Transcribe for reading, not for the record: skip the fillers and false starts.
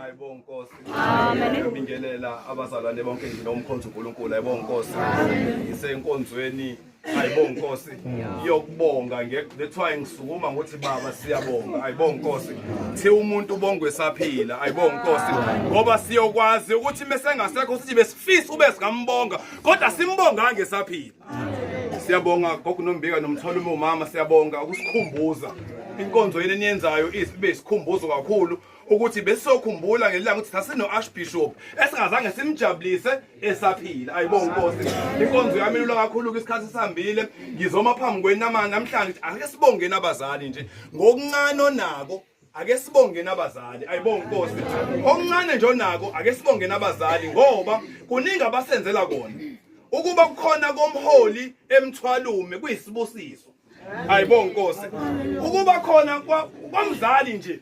Ayibonga Nkosi. Amen. Ngibingelela abazalwane bonke nomkhonto uNkulunkulu. Ayibonga Nkosi. Ngisenkonzweni. Ayibonga Nkosi. Iyokubonga ngekuthiwa ngisukuma ngokuthi baba siyabonga. Ayibonga Nkosi. Thi umuntu ubongwe saphila. Ayibonga Nkosi. Ngoba siyokwazi ukuthi mesengasekho sithi besifisa ube sikambonga kodwa simbonga ngesaphila. Siyabonga gogo Nombika nomtholo umama siyabonga ukusikhumbuza inkonzo yeni eniyenzayo isibe isikhumbuzo kakhulu ukuthi besizokhumbula ngelanga ukuthi sasino Archbishop esingazange simjabulise esaphila. Ayibonga Nkosi. Inkonzo yami ilula kakhulu kwisikhathi sihambile ngizoma phambi kwenu namhlanje ake sibongeni abazali nje ngokuncane onako ake sibongeni abazali. Ayibonga Nkosi. Okuncane nje onako ake sibongeni abazali ngoba kuningi abasenzela kona. Ukuba kukhona komholi emthwalume kuyisibusiso. Ayibonga Nkosi. Ukuba khona kwamzali nje